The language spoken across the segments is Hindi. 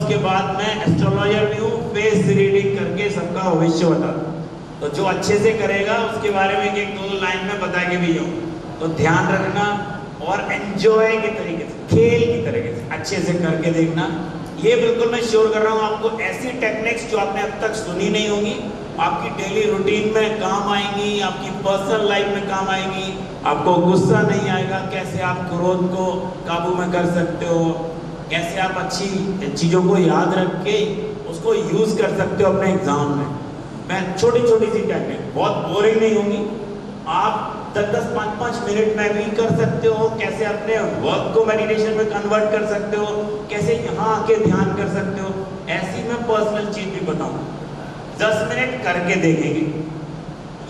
उसके बाद मैं एस्ट्रोलॉजर भी हूँ, फेस रीडिंग करके सबका भविष्य बताता हूँ। तो जो अच्छे से करेगा उसके बारे में एक दो लाइन में बता के भी जाऊँ। तो ध्यान रखना और एंजॉय के तरीके से, खेल की तरीके से अच्छे से करके देखना। ये बिल्कुल मैं श्योर कर रहा हूँ आपको ऐसी टेक्निक्स जो आपने अब तक सुनी नहीं होंगी, आपकी डेली रूटीन में काम आएंगी, आपकी पर्सनल लाइफ में काम आएंगी। आपको गुस्सा नहीं आएगा, कैसे आप क्रोध को काबू में कर सकते हो, कैसे आप अच्छी चीज़ों को याद रख के उसको यूज़ कर सकते हो अपने एग्जाम में। मैं छोटी छोटी सी टेक्निक, बहुत बोरिंग नहीं होंगी, आप 10-10, 5-5 मिनट में भी कर सकते हो। कैसे अपने वर्क को मेडिटेशन में कन्वर्ट कर सकते हो, कैसे यहाँ आके ध्यान कर सकते हो, ऐसी मैं पर्सनल चीज भी बताऊँ। 10 मिनट करके देखेंगे।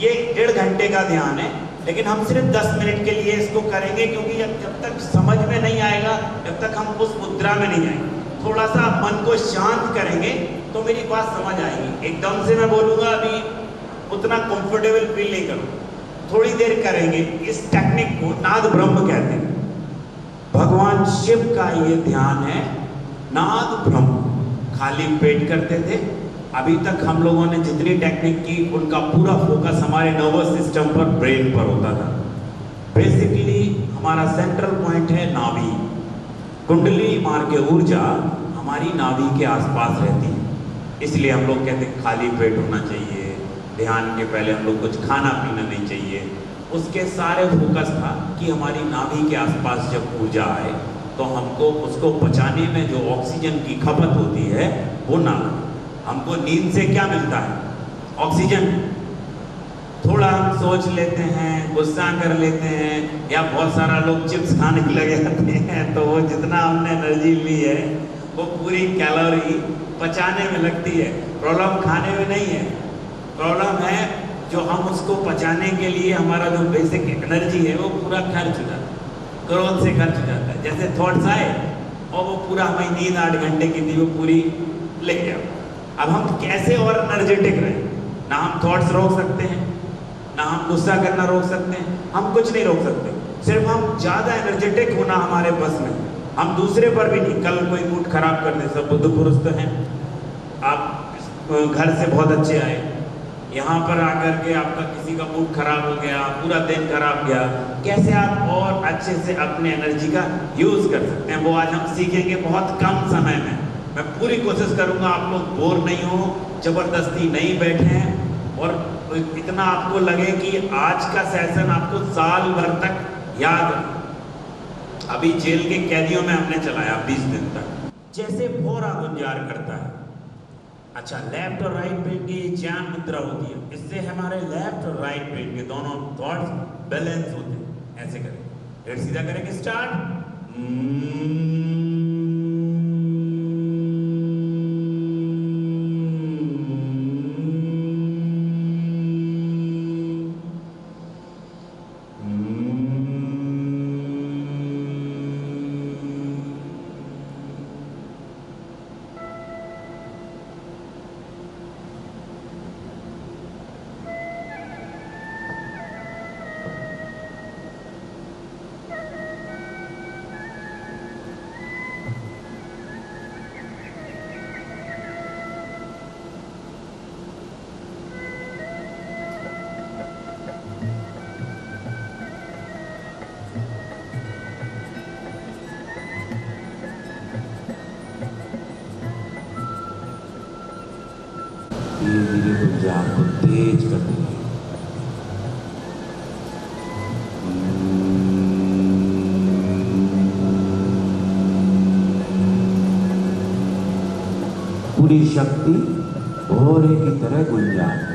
ये 1.5 घंटे का ध्यान है, लेकिन हम सिर्फ 10 मिनट के लिए इसको करेंगे, क्योंकि जब तक समझ में नहीं आएगा, जब तक हम उस मुद्रा में नहीं आएंगे। थोड़ा सा मन को शांत करेंगे तो मेरी बात समझ आएगी। एकदम से मैं बोलूँगा अभी उतना कंफर्टेबल फील नहीं करूँ, थोड़ी देर करेंगे। इस टेक्निक को नाद ब्रह्म कहते हैं। भगवान शिव का ये ध्यान है, नाद ब्रह्म। खाली पेट करते थे। अभी तक हम लोगों ने जितनी टेक्निक की उनका पूरा फोकस हमारे नर्वस सिस्टम पर, ब्रेन पर होता था। बेसिकली हमारा सेंट्रल पॉइंट है नाभि। कुंडली मार के ऊर्जा हमारी नाभि के आसपास रहती है। इसलिए हम लोग कहते हैं खाली पेट होना चाहिए, ध्यान के पहले हम लोग कुछ खाना पीना नहीं चाहिए। उसके सारे फोकस था कि हमारी नाभि के आसपास जब ऊर्जा आए तो हमको उसको बचाने में जो ऑक्सीजन की खपत होती है वो ना लगे। हमको नींद से क्या मिलता है? ऑक्सीजन। थोड़ा हम सोच लेते हैं, गुस्सा कर लेते हैं, या बहुत सारा लोग चिप्स खाने लगे जाते हैं, तो वो जितना हमने एनर्जी ली है वो पूरी कैलोरी पचाने में लगती है। प्रॉब्लम खाने में नहीं है, प्रॉब्लम है जो हम उसको पचाने के लिए हमारा जो बेसिक एनर्जी है वो पूरा खर्च हो जाता है, क्रोध से खर्च हो जाता है। जैसे थॉट्स आए और वो पूरा हमारी नींद 8 घंटे की थी वो पूरी ले गया। अब हम कैसे और एनर्जेटिक रहें? ना हम थॉट्स रोक सकते हैं, ना हम गुस्सा करना रोक सकते हैं, हम कुछ नहीं रोक सकते। सिर्फ हम ज़्यादा एनर्जेटिक होना हमारे बस में। हम दूसरे पर भी नहीं। कल कोई मूड खराब कर दे, सब बुद्ध पुरुष तो हैं। आप घर से बहुत अच्छे आए, यहाँ पर आकर के आपका किसी का मूड खराब हो गया, पूरा दिन खराब गया, कैसे आप और अच्छे से अपने एनर्जी का यूज़ कर सकते हैं, वो आज हम सीखेंगे बहुत कम समय में। मैं पूरी कोशिश करूँगा आप लोग बोर नहीं हो, ज़बरदस्ती नहीं बैठें, और इतना आपको लगे कि आज का सेशन आपको साल भर तक याद रहे। अभी जेल के कैदियों में हमने चलाया 20 दिन तक, जैसे भौरा गुंजार करता है। अच्छा, लेफ्ट और राइट ब्रेन की ज्ञान मुद्रा होती है, इससे हमारे लेफ्ट और राइट ब्रेन के दोनों थॉट्स बैलेंस होते हैं। ऐसे करें, फिर सीधा करेंगे, स्टार्ट। धीरे धीरे ऊर्जा को तेज कर देंगे। पूरी शक्ति भौरे की तरह गुंजाए।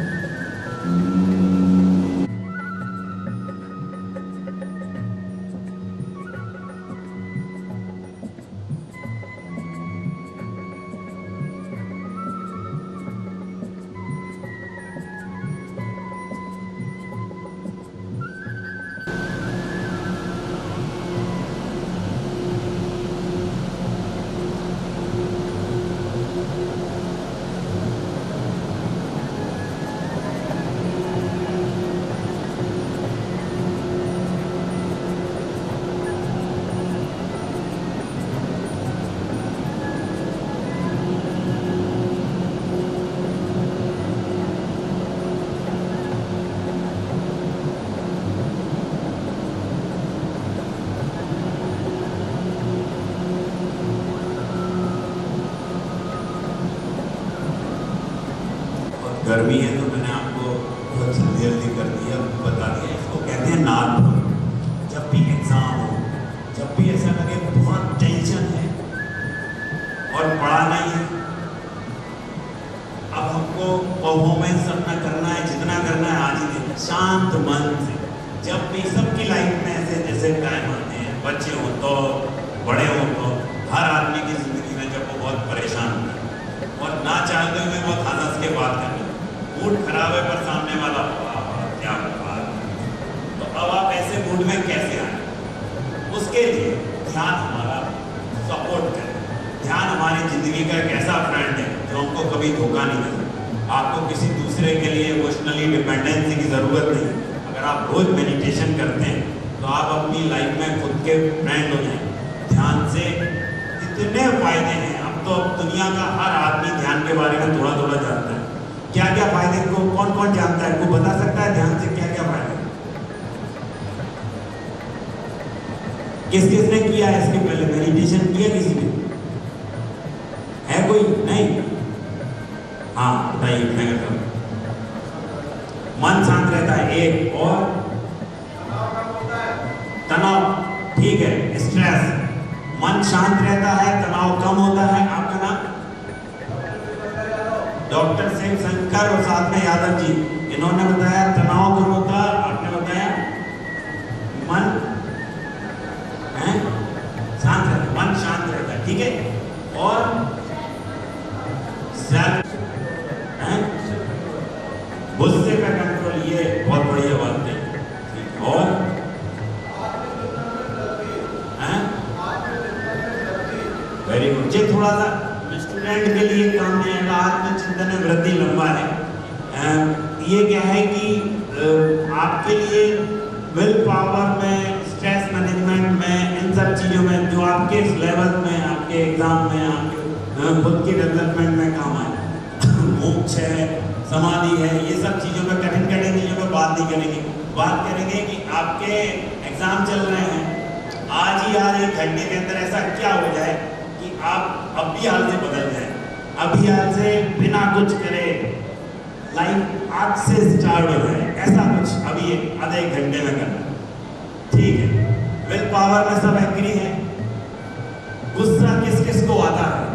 गर्मी है तो मैंने आपको बहुत जल्दी कर दिया, बता दिया। इसको कहते हैं नाद भंग। जब भी एग्जाम हो, जब भी ऐसा लगे बहुत टेंशन है और पढ़ाना ही है, अब हमको परफॉर्मेंस अपना करना है, जितना करना है आज ही देना, शांत मन से। जब भी सबकी लाइफ में ऐसे जैसे टाइम आते हैं, बच्चे हो तो बड़े हो तो हर आदमी की जिंदगी में जब वो बहुत परेशान होता है और ना चाहते हुए बहुत हंस के बात करते हैं, मूड खराब है पर सामने वाला क्या बात, तो अब आप ऐसे मूड में कैसे आए? उसके लिए ध्यान हमारा सपोर्ट करे। ध्यान हमारी जिंदगी का एक ऐसा फ्रेंड है जो हमको कभी धोखा नहीं देता। आपको किसी दूसरे के लिए इमोशनली डिपेंडेंसी की ज़रूरत नहीं। अगर आप रोज मेडिटेशन करते हैं तो आप अपनी लाइफ में खुद के फ्रेंड हो जाएंगे। ध्यान से इतने फायदे हैं। अब तो दुनिया का हर आदमी ध्यान के बारे में थोड़ा थोड़ा जानता है। क्या क्या फायदे को कौन कौन जानता है? कोई बता सकता है ध्यान से क्या क्या फायदे? किस किसने किया है इसके पहले मेडिटेशन किया? किसी ने है? कोई नहीं? हाँ बताइए। मैं करता हूँ। मन शांत रहता है एक, और तनाव, ठीक है, स्ट्रेस, मन शांत रहता है, तनाव कम होता है। आपका नाम? डॉक्टर शिव शंकर और साथ में यादव जी, इन्होंने बताया तनाव कम होता। आपने बताया मन है शांत रहता, मन शांत रहता है, ठीक है। और गुस्से का कंट्रोल, ये बहुत बढ़िया बात है। और वेरी गुड। ये थोड़ा सा स्टूडेंट के लिए काम नहीं है। आत्मचिंतन में वृद्धि लंबा है। ये क्या है कि आपके लिए विल पावर में, स्ट्रेस मैनेजमेंट में, इन सब चीज़ों में जो आपके लेवल में, आपके एग्जाम में, आपके खुद की डेवलपमेंट में काम आए। मोक्ष है, समाधि है, ये सब चीज़ों में, कठिन कठिन चीज़ों में बात नहीं करेंगे। बात करेंगे कि आपके एग्जाम चल रहे हैं, आज ही आज 1 घंटे के अंदर ऐसा क्या हो जाए कि आप अभी हाल से बदल जाए, अभी हाल से बिना कुछ करे लाइफ आज से स्टार्ट हो जाए। ऐसा कुछ अभी आधे 1 घंटे में करना, ठीक है। विल पावर में सब एग्री है। गुस्सा किस किस को आता है?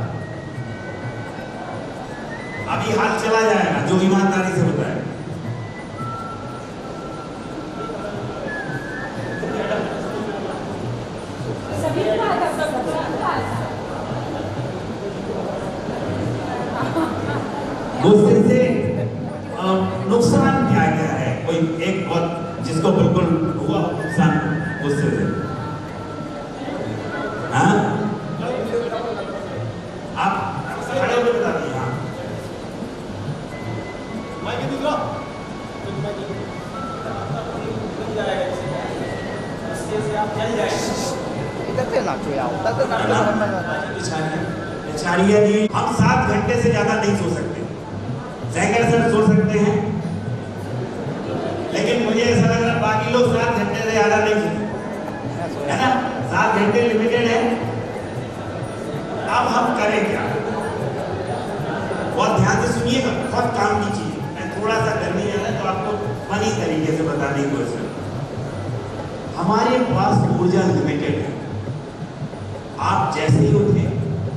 अभी हाल चला जाएगा जो ईमानदारी से बताए। गुस्से से नुकसान क्या क्या है? कोई एक बहुत जिसको बिल्कुल हुआ नुकसान गुस्से से, हाँ? आप खड़े होकर बता दिए। हाँ बेचारिया जी, हम 7 घंटे से ज्यादा नहीं सो सकते। जैगर सर सो सकते हैं, लेकिन मुझे ऐसा लग रहा है बाकी लोग 7 घंटे से ज्यादा नहीं सोते, है ना? 7 घंटे लिमिटेड है। अब हम करें क्या? बहुत ध्यान से सुनिएगा, बहुत काम की चीज है। मैं थोड़ा सा गर्मी है तो आपको फनी तरीके से बताने की कोशिश करूं। हमारे पास ऊर्जा लिमिटेड है। आप जैसे ही उठे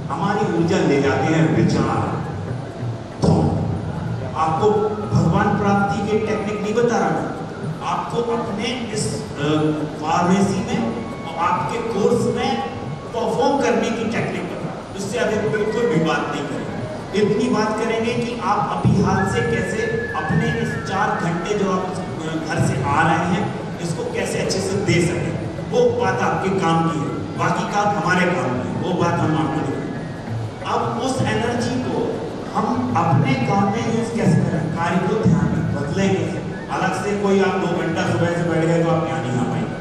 हमारी ऊर्जा ले जाते हैं विचार। तो आपको भगवान प्राप्ति के टेक्निक नहीं बता रहा मैं, आपको अपने इस फार्मेसी में और आपके कोर्स में परफॉर्म करने की टेक्निक बता। इससे अधिक बिल्कुल भी बात नहीं करेंगे। इतनी बात करेंगे कि आप अभी हाल से कैसे अपने इस 4 घंटे जो आप घर से आ रहे हैं इसको कैसे अच्छे से दे सकें। वो बात आपके काम की है, बाकी काम हमारे काम की है, वो बात हम आपको देंगे। अब उस एनर्जी को हम अपने काम में यूज कैसे करें? कार्य को ध्यान में बदले कैसे? अलग से कोई आप 2 घंटा सुबह से बैठ गए तो आप यहाँ नहीं आ पाएंगे।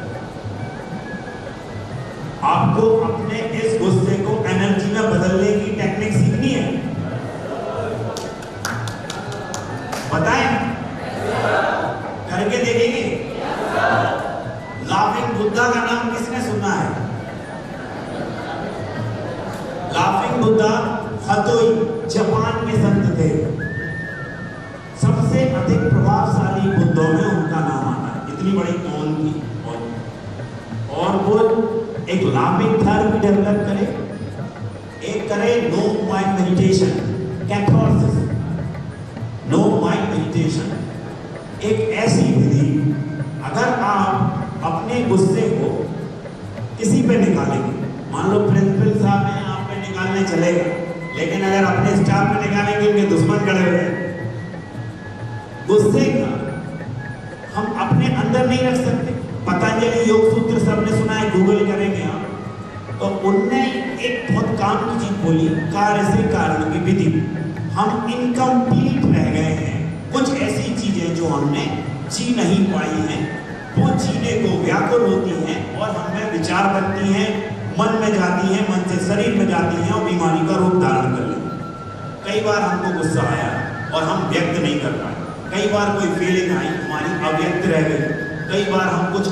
आपको अपने इस गुस्से को एनर्जी में बदलने की टेक्निक सीखनी है। बताएं, करके देखेंगे। लाफिंग बुद्धा का नाम किसने सुना है? लाफिंग बुद्धा हतोई जापान के संत थे। सबसे अधिक प्रभावशाली बुद्धों में उनका नाम आता है। इतनी बड़ी कौन थी, और वो एक लाफिंग थर्म डेवलप करे, एक करे no mind meditation, catharsis, no mind meditation, एक ऐसी विधि, अगर आप अपने गुस्से को किसी पे निकालेंगे, मान लो प्रिंसिपल साहब हैं, आप पे निकालने चलेगा, लेकिन अगर अपने स्टाफ पे निकालेंगे उनके दुश्मन खड़े हुए हैं, गुस्से का हम अपने अंदर नहीं रख सकते। पतंजलि योग सूत्र सबने सुना है, गूगल करेंगे आप, तो उनने एक बहुत काम की चीज बोली, कार्य से कारण की विधि। हम इनकम्प्लीट रह गए हैं, कुछ ऐसी चीजें जो हमने जी नहीं पाई हैं, वो जीने को व्याकुल होती हैं और हमें विचार बनती हैं, मन में जाती हैं, मन से शरीर में जाती हैं और बीमारी का रूप धारण कर लेती हैं। कई बार हमको गुस्सा आया और हम व्यक्त नहीं कर पाए, कई बार कोई फीलिंग आई हमारी अव्यक्त रह गई, कई बार हम कुछ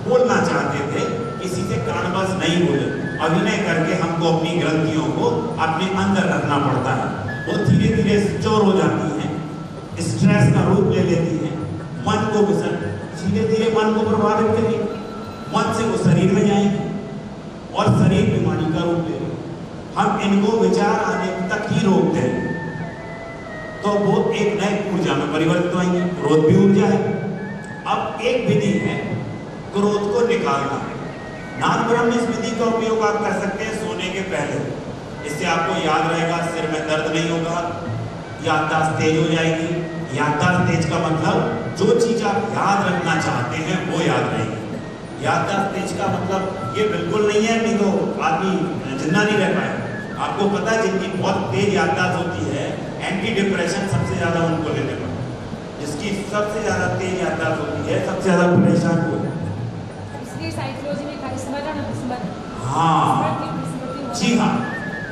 बोलना चाहते थे, किसी से कारणवश नहीं बोले, अभिनय करके हमको अपनी ग्रंथियों को अपने अंदर रखना पड़ता है, वो धीरे धीरे चोर हो जाती हैं, स्ट्रेस का रूप ले लेती हैं, मन को धीरे धीरे मन को प्रभावित करेगी, मन से वो शरीर में जाएंगे और शरीर बीमारी का रूप लेगी। हम इनको विचार आने तक ही रोकते हैं तो वो एक नई ऊर्जा में परिवर्तित होंगे, क्रोध भी ऊर्जा है। अब एक विधि है क्रोध को निकालना। नाथ ब्रह्म इस विधि का उपयोग आप कर सकते हैं सोने के पहले, इससे आपको याद रहेगा, सिर में दर्द नहीं होगा, याददाश्त तेज हो जाएगी। याददाश्त तेज का मतलब जो चीज आप याद रखना चाहते हैं वो याद रहेगी। याददाश्त तेज का मतलब ये बिल्कुल नहीं है, नहीं तो आदमी जिंदा नहीं रह पाए। आपको पता है जिनकी बहुत तेज याददाश्त होती है, एंटी डिप्रेशन सबसे ज्यादा उनको लेने पर, जिसकी सबसे ज्यादा तेज याददाश्त होती है, सबसे ज्यादा परेशान हो। इसलिए साइकोलॉजी में हाँ जी हाँ,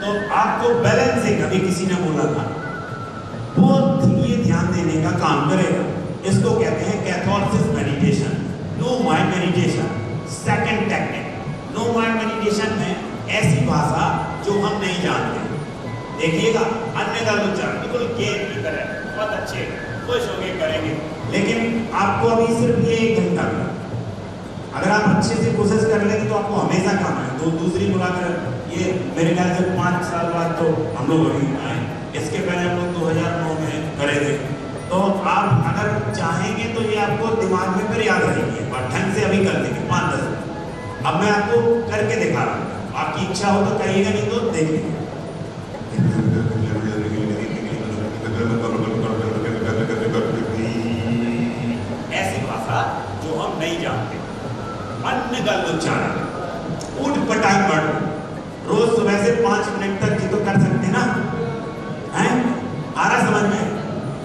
तो आपको बैलेंसिंग अभी किसी ने बोला था, वो ये ध्यान देने का काम करेगा। इसको कहते हैं catharsis meditation, no mind meditation. Second technique, no mind meditation में ऐसी भाषा जो हम नहीं जानते, देखिएगा अन्य का उच्चारण बिल्कुल गेम की तरह, बहुत अच्छे खुश होके करेंगे, लेकिन आपको अभी सिर्फ ये 1 घंटा मिला। अगर आप अच्छे से कोशिश कर लेंगे तो आपको हमेशा काम है। तो दूसरी मुलाकात ये मेरे ख्याल से 5 साल बाद तो हम लोग अभी आए, इसके पहले हम लोग 2009 में करे थे। तो आप अगर चाहेंगे तो ये आपको दिमाग में फिर याद रहेगी और ढंग से अभी कर देंगे 5-10। अब मैं आपको करके दिखा रहा हूँ, आपकी इच्छा हो तो करिएगा, नहीं तो देखिए। ऐसी भाषा जो हम नहीं जानते, अन्य का उच्चारण, उठ पटांग बढ़, रोज सुबह से 5 मिनट तक जी तो कर सकते ना, हैं? आ रहा समझ में?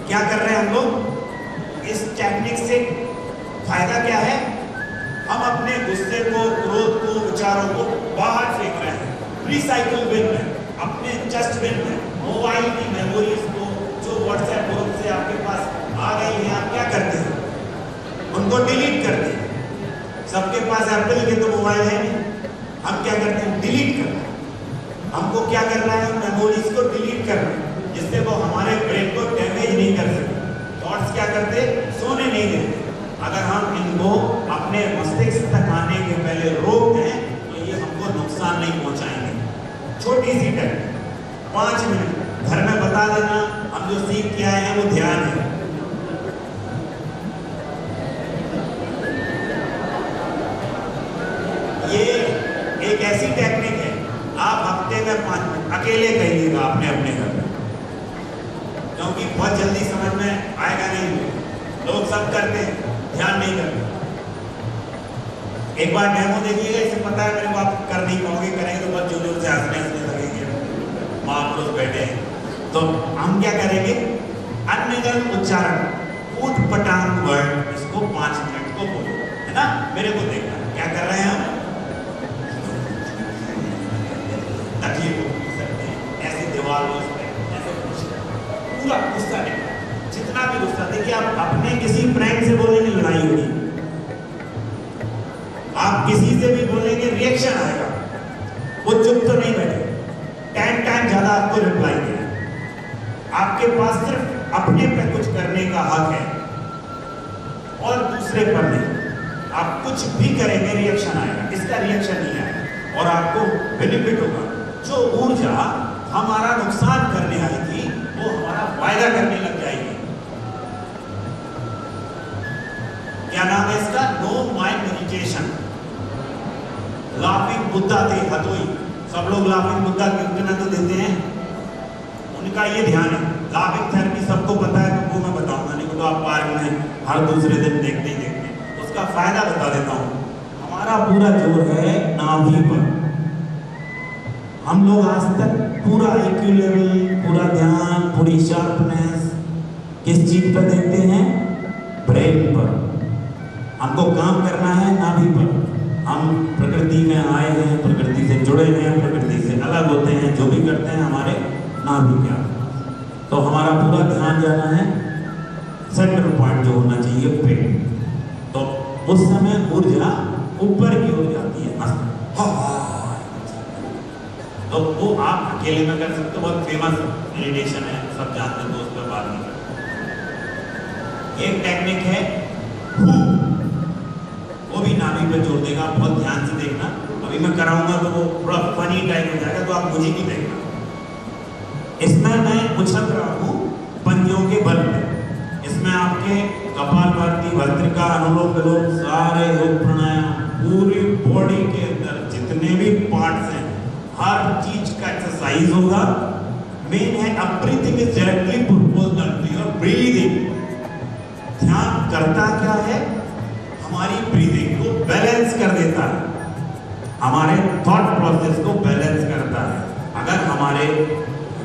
क्या कर रहे हैं हम लोग? इस टेक्निक से फायदा क्या है? हम अपने गुस्से को, क्रोध को, विचारों को बाहर फेंक रहे हैं, रिसाइकिल बिन में, अपने डस्टबिन में। मोबाइल की मेमोरीज को जो व्हाट्सएप ग्रुप से आपके पास आ गई है, आप क्या करते हैं? उनको डिलीट करते हैं। सबके पास एप्पल के तो मोबाइल है नहीं, हम क्या करते हैं? डिलीट करते हैं। हमको क्या करना है? मेमोरीज को डिलीट करना है, जिससे वो हमारे ब्रेन को डैमेज नहीं कर सके। थॉट्स क्या करते? सोने नहीं देते। अगर हम इनको अपने मस्तिष्क तक आने के पहले रोक दें तो ये हमको नुकसान नहीं पहुंचाएंगे। छोटी सी टेक्निक, 5 मिनट घर में बता देना। हम जो सीख के आए हैं वो ध्यान है। ये एक ऐसी टेक्निक है, आप हफ्ते में 5 मिनट अकेले कहिएगा अपने अपने घर में, क्योंकि बहुत जल्दी समझ में आएगा नहीं। लोग सब करते हैं, ध्यान नहीं करते। एक बार डेमो देखिएगा, इससे पता है मेरे को आप कर नहीं पाओगे, करेंगे तो बहुत जोर जोर से हंसने लगेंगे, महापुरुष बैठे हैं। तो हम क्या करेंगे? अन्य उच्चारण, उठ पटांग वर्ड, इसको 5 मिनट को बोलो, है ना? मेरे को देखना क्या कर रहे हैं हम। तकलीफ हो सकते हैं, ऐसे दीवार हो सकते हैं, ऐसे पूरा गुस्सा नहीं, जितना भी गुस्सा। देखिए, आप अपने किसी फ्रेंड से बोलेंगे लड़ाई होगी, आप किसी से भी बोलेंगे रिएक्शन आएगा, वो चुप तो नहीं बैठे, 10 टाइम ज्यादा आपको रिप्लाई देगा। आपके पास सिर्फ अपने पे कुछ करने का हक है और दूसरे पर नहीं। आप कुछ भी करेंगे रिएक्शन आएगा, इसका रिएक्शन नहीं आएगा और आपको बेनिफिट होगा। जो ऊर्जा हमारा नुकसान करने आएगी वो हमारा फायदा करने लग जाएगी। क्या नाम है इसका? No mind meditation. Laughing Buddha थे हतोई, सब लोग लाफिंग बुद्धा की उतना तो देते हैं, उनका ये ध्यान है। लाफिंग थेरेपी सबको पता है तो वो मैं बताऊंगा, नहीं तो आप पार्क में हर दूसरे दिन देखते ही देखते हैं। उसका फायदा बता देता हूं। हमारा पूरा जोर है नाभि पर। हम लोग आज तक पूरा IQ लेवल, पूरा ध्यान, पूरी शार्पनेस किस चीज पर देते हैं? ब्रेन पर। हमको काम करना है नाभि पर। हम प्रकृति में आए हैं, प्रकृति से जुड़े हैं, प्रकृति से अलग होते हैं, जो भी करते हैं हमारे नाभि क्या। तो हमारा पूरा ध्यान जाना है सेंटर पॉइंट जो होना चाहिए पेट। तो उस समय ऊर्जा ऊपर की ओर जाती है। तो वो आप अकेले में कर सकते हो, बहुत फेमस मेडिटेशन है, सब जानते हैं, दोस्त पर बात नहीं करते। एक टेक्निक है हू, वो भी नाभि पे जोड़ देगा, बहुत ध्यान से देखना। अभी मैं कराऊंगा तो वो थोड़ा फनी टाइप हो जाएगा, तो आप मुझे नहीं देखना। इसमें मैं उछल रहा हूँ पंजों के बल पे। इसमें आपके कपालभाति, भस्त्रिका, अनुलोम विलोम, सारे योग प्राणायाम, पूरी बॉडी के अंदर जितने भी पार्ट्स हैं हर चीज का एक्सरसाइज होगा। मेन है everything is directly proportional to your breathing. ध्यान करता क्या है? हमारी ब्रीदिंग को बैलेंस कर देता है, हमारे थॉट प्रोसेस को बैलेंस करता है। अगर हमारे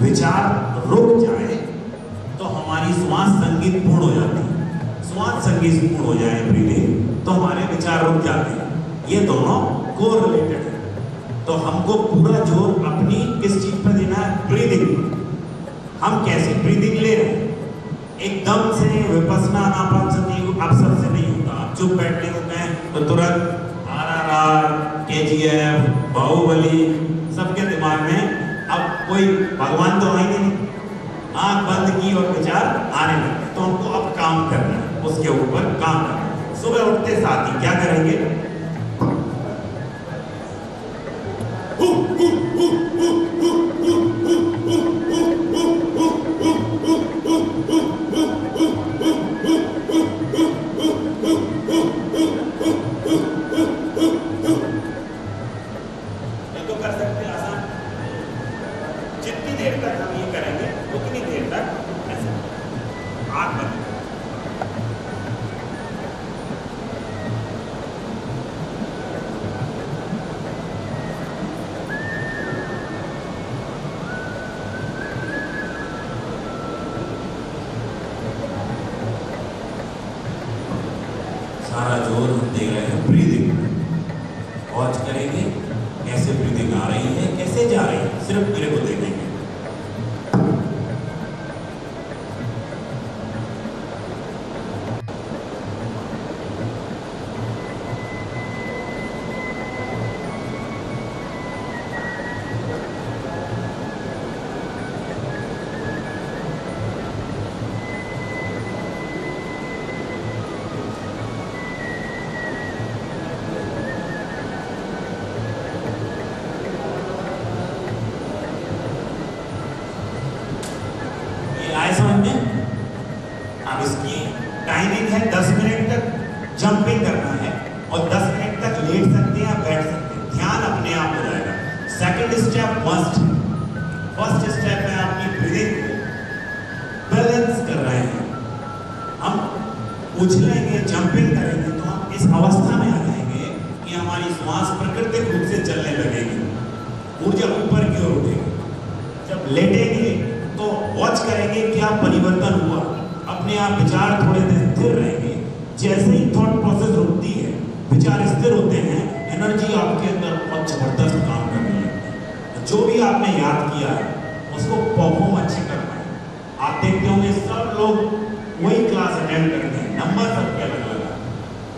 विचार रुक जाए तो हमारी श्वास संगीत पूर्ण हो जाती है। श्वास संगीत पूर्ण हो जाए ब्रीदिंग तो हमारे विचार रुक जाते हैं। ये दोनों कोरिलेटेड है। तो हमको पूरा जोर अपनी किस चीज पर देना है? ब्रीदिंग। हम कैसी ब्रीदिंग ले रहे हैं? एकदम से विपස්සना आनापानसति आप सबसे नहीं होता। आप चुप बैठने को कहें तो तुरंत RRR, KGF, बाहुबली सबके दिमाग में अब कोई भगवान तो आएंगे नहीं। आंख बंद की और विचार आने लगते। तो हमको अब काम करना है, उसके ऊपर काम करना है। सुबह उठते साथ ही क्या करेंगे? तो कर सकते हैं आसान। जितनी देर तक हम ये करेंगे उतनी देर तक ऐसे आंख बंद। सारा जोर हम दे रहे हैं ब्रीदिंग। वॉच करेंगे कैसे ब्रीदिंग आ रही है, कैसे जा रही है, सिर्फ मेरे को देखेंगे। अब इसकी टाइमिंग है 10 मिनट तक जंपिंग करना है और 10 मिनट तक लेट सकते हैं या बैठ सकते हैं। ध्यान अपने आप हो जाएगा। Second step must. First step में अपनी ब्रीदिंग को बैलेंस कर रहे हैं। हम उछलेंगे, जंपिंग करेंगे तो हम इस अवस्था में आ जाएंगे कि हमारी श्वास प्राकृतिक रूप से चलने लगेगी, ऊर्जा ऊपर की ओर उठेगी। जब लेटेंगे तो वॉच करेंगे क्या परिवर्तन हुआ। अपने आप विचार थोड़े देर स्थिर रहेंगे। जैसे ही थॉट प्रोसेस रुकती है, विचार स्थिर होते हैं, एनर्जी आपके अंदर बहुत जबरदस्त काम करने लगती है। जो भी आपने याद किया है उसको परफॉर्म अच्छे करना है। आप देखते होंगे सब लोग वही क्लास अटेंड करते हैं, नंबर सबके अलग अलग है।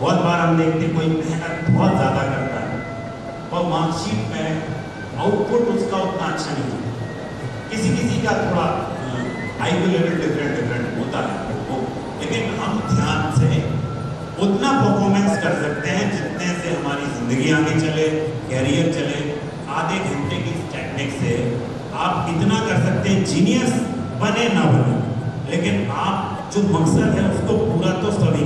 बहुत बार हम देखते हैं कोई मेहनत बहुत ज़्यादा करता है और मार्कशीट में आउटपुट उसका उतना अच्छा नहीं है। किसी किसी का थोड़ा IQ लेवल डिफरेंट होता है, वो लेकिन हम ध्यान से उतना परफॉर्मेंस कर सकते हैं जितने से हमारी जिंदगी आगे चले, कैरियर चले। आधे घंटे की टेक्निक से आप इतना कर सकते हैं, जीनियस बने ना बने, लेकिन आप जो मकसद है उसको पूरा तो सभी